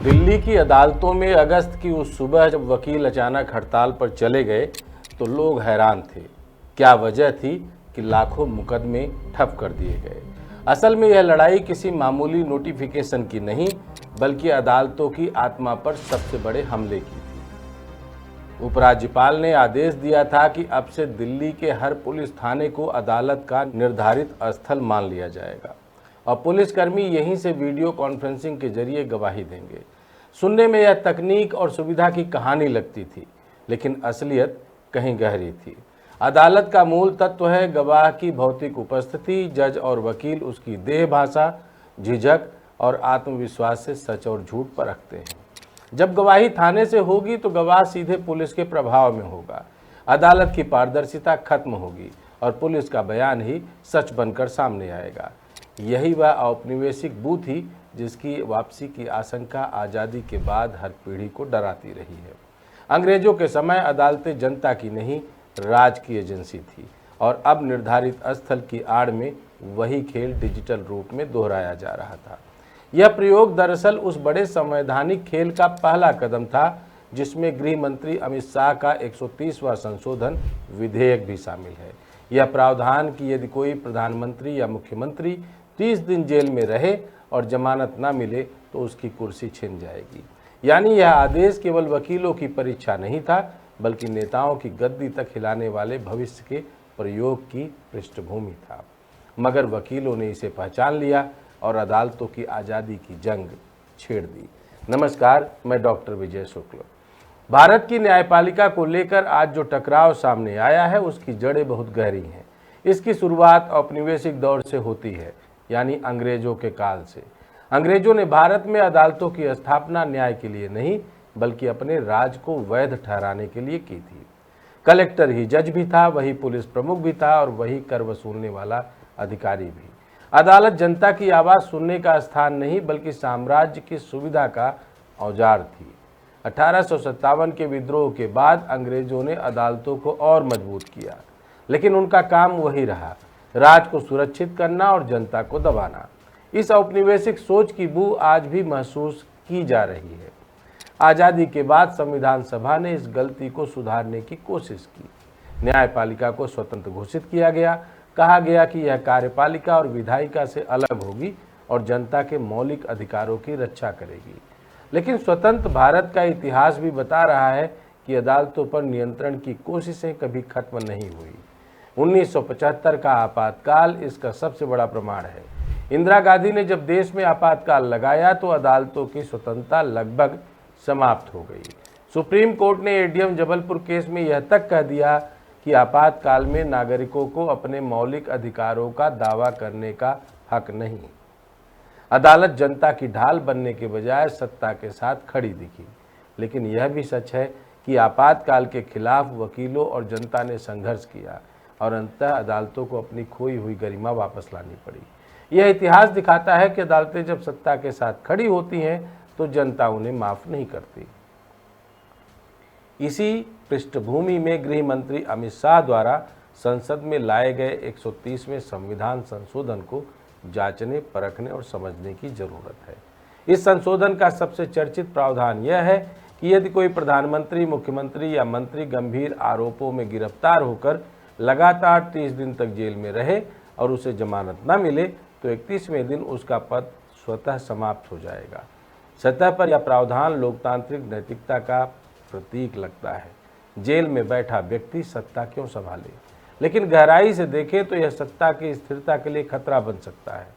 दिल्ली की अदालतों में अगस्त की उस सुबह जब वकील अचानक हड़ताल पर चले गए तो लोग हैरान थे। क्या वजह थी कि लाखों मुकदमे ठप कर दिए गए। असल में यह लड़ाई किसी मामूली नोटिफिकेशन की नहीं बल्कि अदालतों की आत्मा पर सबसे बड़े हमले की थी। उपराज्यपाल ने आदेश दिया था कि अब से दिल्ली के हर पुलिस थाने को अदालत का निर्धारित स्थल मान लिया जाएगा और पुलिसकर्मी यहीं से वीडियो कॉन्फ्रेंसिंग के जरिए गवाही देंगे। सुनने में यह तकनीक और सुविधा की कहानी लगती थी, लेकिन असलियत कहीं गहरी थी। अदालत का मूल तत्व है गवाह की भौतिक उपस्थिति। जज और वकील उसकी देह भाषा, झिझक और आत्मविश्वास से सच और झूठ परखते हैं। जब गवाही थाने से होगी तो गवाह सीधे पुलिस के प्रभाव में होगा। अदालत की पारदर्शिता खत्म होगी और पुलिस का बयान ही सच बनकर सामने आएगा। यही वह औपनिवेशिक बू थी जिसकी वापसी की आशंका आज़ादी के बाद हर पीढ़ी को डराती रही है। अंग्रेजों के समय अदालतें जनता की नहीं, राज की एजेंसी थी और अब निर्धारित स्थल की आड़ में वही खेल डिजिटल रूप में दोहराया जा रहा था। यह प्रयोग दरअसल उस बड़े संवैधानिक खेल का पहला कदम था जिसमें गृह मंत्री अमित शाह का 130वां संशोधन विधेयक भी शामिल है। यह प्रावधान कि यदि कोई प्रधानमंत्री या मुख्यमंत्री 30 दिन जेल में रहे और जमानत न मिले तो उसकी कुर्सी छिन जाएगी। यानी यह आदेश केवल वकीलों की परीक्षा नहीं था बल्कि नेताओं की गद्दी तक हिलाने वाले भविष्य के प्रयोग की पृष्ठभूमि था। मगर वकीलों ने इसे पहचान लिया और अदालतों की आज़ादी की जंग छेड़ दी। नमस्कार, मैं डॉक्टर विजय शुक्ल। भारत की न्यायपालिका को लेकर आज जो टकराव सामने आया है उसकी जड़ें बहुत गहरी हैं। इसकी शुरुआत औपनिवेशिक दौर से होती है, यानी अंग्रेजों के काल से। अंग्रेजों ने भारत में अदालतों की स्थापना न्याय के लिए नहीं बल्कि अपने राज को वैध ठहराने के लिए की थी। कलेक्टर ही जज भी था, वही पुलिस प्रमुख भी था और वही कर वसूलने वाला अधिकारी भी। अदालत जनता की आवाज़ सुनने का स्थान नहीं बल्कि साम्राज्य की सुविधा का औजार थी। 1857 के विद्रोह के बाद अंग्रेजों ने अदालतों को और मजबूत किया, लेकिन उनका काम वही रहा, राज को सुरक्षित करना और जनता को दबाना। इस औपनिवेशिक सोच की बू आज भी महसूस की जा रही है। आज़ादी के बाद संविधान सभा ने इस गलती को सुधारने की कोशिश की। न्यायपालिका को स्वतंत्र घोषित किया गया। कहा गया कि यह कार्यपालिका और विधायिका से अलग होगी और जनता के मौलिक अधिकारों की रक्षा करेगी। लेकिन स्वतंत्र भारत का इतिहास भी बता रहा है कि अदालतों पर नियंत्रण की कोशिशें कभी खत्म नहीं हुई। 1975 का आपातकाल इसका सबसे बड़ा प्रमाण है। इंदिरा गांधी ने जब देश में आपातकाल लगाया तो अदालतों की स्वतंत्रता लगभग समाप्त हो गई। सुप्रीम कोर्ट ने एडीएम जबलपुर केस में यह तक कह दिया कि आपातकाल में नागरिकों को अपने मौलिक अधिकारों का दावा करने का हक नहीं। अदालत जनता की ढाल बनने के बजाय सत्ता के साथ खड़ी दिखी। लेकिन यह भी सच है कि आपातकाल के खिलाफ वकीलों और जनता ने संघर्ष किया और अंततः अदालतों को अपनी खोई हुई गरिमा वापस लानी पड़ी। यह इतिहास दिखाता है कि अदालतें जब सत्ता के साथ खड़ी होती हैं तो जनता उन्हें माफ़ नहीं करती। इसी पृष्ठभूमि में गृह मंत्री अमित शाह द्वारा संसद में लाए गए 130वें संविधान संशोधन को जांचने, परखने और समझने की जरूरत है। इस संशोधन का सबसे चर्चित प्रावधान यह है कि यदि कोई प्रधानमंत्री, मुख्यमंत्री या मंत्री गंभीर आरोपों में गिरफ्तार होकर लगातार 30 दिन तक जेल में रहे और उसे जमानत न मिले तो 31वें दिन उसका पद स्वतः समाप्त हो जाएगा। सतह पर यह प्रावधान लोकतांत्रिक नैतिकता का प्रतीक लगता है। जेल में बैठा व्यक्ति सत्ता क्यों संभाले, लेकिन गहराई से देखें तो यह सत्ता की स्थिरता के लिए खतरा बन सकता है।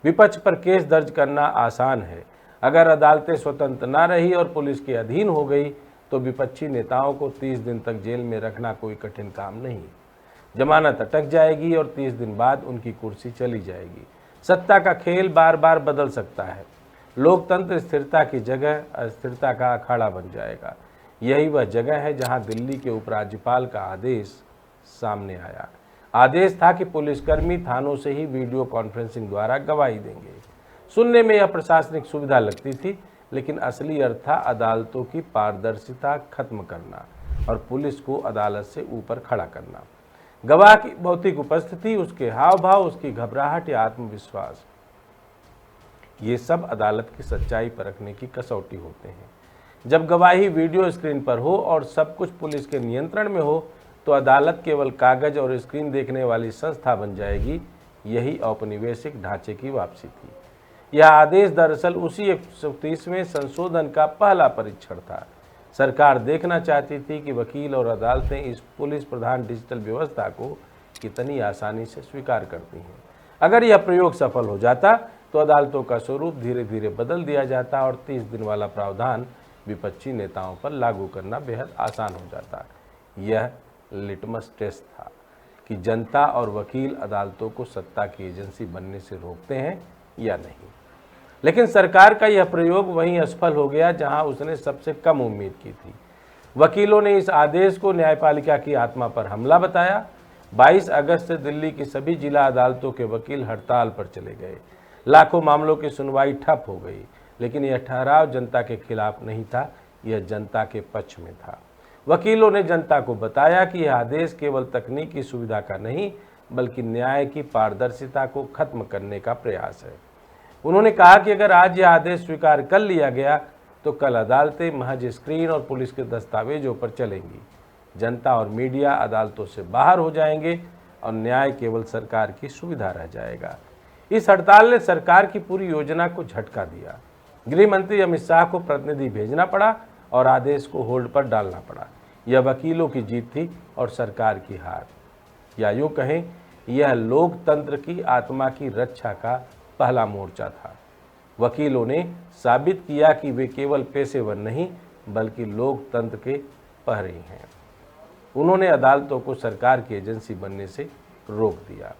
विपक्ष पर केस दर्ज करना आसान है। अगर अदालतें स्वतंत्र न रही और पुलिस के अधीन हो गई तो विपक्षी नेताओं को 30 दिन तक जेल में रखना कोई कठिन काम नहीं। जमानत अटक जाएगी और 30 दिन बाद उनकी कुर्सी चली जाएगी। सत्ता का खेल बार बार बदल सकता है। लोकतंत्र स्थिरता की जगह अस्थिरता का अखाड़ा बन जाएगा। यही वह जगह है जहां दिल्ली के उपराज्यपाल का आदेश सामने आया। आदेश था कि पुलिसकर्मी थानों से ही वीडियो कॉन्फ्रेंसिंग द्वारा गवाही देंगे। सुनने में यह प्रशासनिक सुविधा लगती थी, लेकिन असली अर्थ था अदालतों की पारदर्शिता खत्म करना और पुलिस को अदालत से ऊपर खड़ा करना। गवाह की भौतिक उपस्थिति, उसके हाव भाव, उसकी घबराहट या आत्मविश्वास, ये सब अदालत की सच्चाई परखने की कसौटी होते हैं। जब गवाही वीडियो स्क्रीन पर हो और सब कुछ पुलिस के नियंत्रण में हो तो अदालत केवल कागज और स्क्रीन देखने वाली संस्था बन जाएगी। यही औपनिवेशिक ढांचे की वापसी थी। यह आदेश दरअसल उसी 130वें संशोधन का पहला परीक्षण था। सरकार देखना चाहती थी कि वकील और अदालतें इस पुलिस प्रधान डिजिटल व्यवस्था को कितनी आसानी से स्वीकार करती हैं। अगर यह प्रयोग सफल हो जाता तो अदालतों का स्वरूप धीरे धीरे बदल दिया जाता और 30 दिन वाला प्रावधान विपक्षी नेताओं पर लागू करना बेहद आसान हो जाता। यह लिटमस टेस्ट था कि जनता और वकील अदालतों को सत्ता की एजेंसी बनने से रोकते हैं या नहीं। लेकिन सरकार का यह प्रयोग वहीं असफल हो गया जहां उसने सबसे कम उम्मीद की थी। वकीलों ने इस आदेश को न्यायपालिका की आत्मा पर हमला बताया। 22 अगस्त से दिल्ली की सभी जिला अदालतों के वकील हड़ताल पर चले गए। लाखों मामलों की सुनवाई ठप हो गई। लेकिन यह ठहराव जनता के खिलाफ नहीं था, यह जनता के पक्ष में था। वकीलों ने जनता को बताया कि यह आदेश केवल तकनीकी सुविधा का नहीं बल्कि न्याय की पारदर्शिता को खत्म करने का प्रयास है। उन्होंने कहा कि अगर आज यह आदेश स्वीकार कर लिया गया तो कल अदालतें महज स्क्रीन और पुलिस के दस्तावेजों पर चलेंगी। जनता और मीडिया अदालतों से बाहर हो जाएंगे और न्याय केवल सरकार की सुविधा रह जाएगा। इस हड़ताल ने सरकार की पूरी योजना को झटका दिया। गृह मंत्री अमित शाह को प्रतिनिधि भेजना पड़ा और आदेश को होल्ड पर डालना पड़ा। यह वकीलों की जीत थी और सरकार की हार, या यूँ कहें यह लोकतंत्र की आत्मा की रक्षा का पहला मोर्चा था। वकीलों ने साबित किया कि वे केवल पेशेवर नहीं बल्कि लोकतंत्र के प्रहरी हैं। उन्होंने अदालतों को सरकार की एजेंसी बनने से रोक दिया।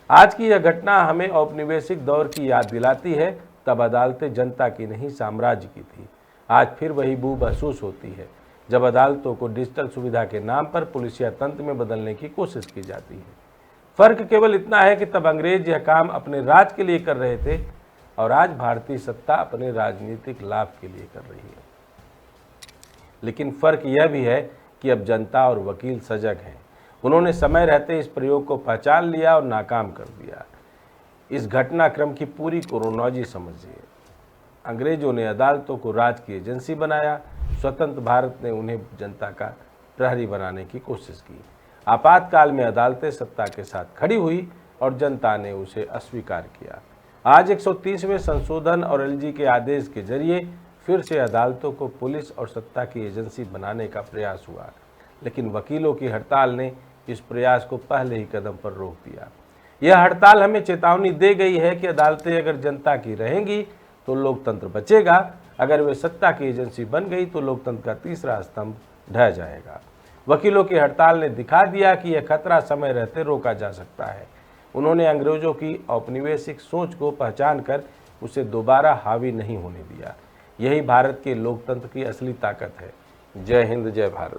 आज की यह घटना हमें औपनिवेशिक दौर की याद दिलाती है। तब अदालतें जनता की नहीं साम्राज्य की थी। आज फिर वही बू महसूस होती है जब अदालतों को डिजिटल सुविधा के नाम पर पुलिसिया तंत्र में बदलने की कोशिश की जाती है। फर्क केवल इतना है कि तब अंग्रेज यह काम अपने राज के लिए कर रहे थे और आज भारतीय सत्ता अपने राजनीतिक लाभ के लिए कर रही है। लेकिन फर्क यह भी है कि अब जनता और वकील सजग हैं। उन्होंने समय रहते इस प्रयोग को पहचान लिया और नाकाम कर दिया। इस घटनाक्रम की पूरी क्रोनोलॉजी समझिए। अंग्रेजों ने अदालतों को राज की एजेंसी बनाया। स्वतंत्र भारत ने उन्हें जनता का प्रहरी बनाने की कोशिश की। आपातकाल में अदालतें सत्ता के साथ खड़ी हुई और जनता ने उसे अस्वीकार किया। आज 130वें संशोधन और एलजी के आदेश के जरिए फिर से अदालतों को पुलिस और सत्ता की एजेंसी बनाने का प्रयास हुआ। लेकिन वकीलों की हड़ताल ने इस प्रयास को पहले ही कदम पर रोक दिया। यह हड़ताल हमें चेतावनी दे गई है कि अदालतें अगर जनता की रहेंगी तो लोकतंत्र बचेगा, अगर वे सत्ता की एजेंसी बन गई तो लोकतंत्र का तीसरा स्तंभ ढह जाएगा। वकीलों की हड़ताल ने दिखा दिया कि यह खतरा समय रहते रोका जा सकता है। उन्होंने अंग्रेजों की औपनिवेशिक सोच को पहचान कर उसे दोबारा हावी नहीं होने दिया। यही भारत के लोकतंत्र की असली ताकत है। जय हिंद, जय भारत।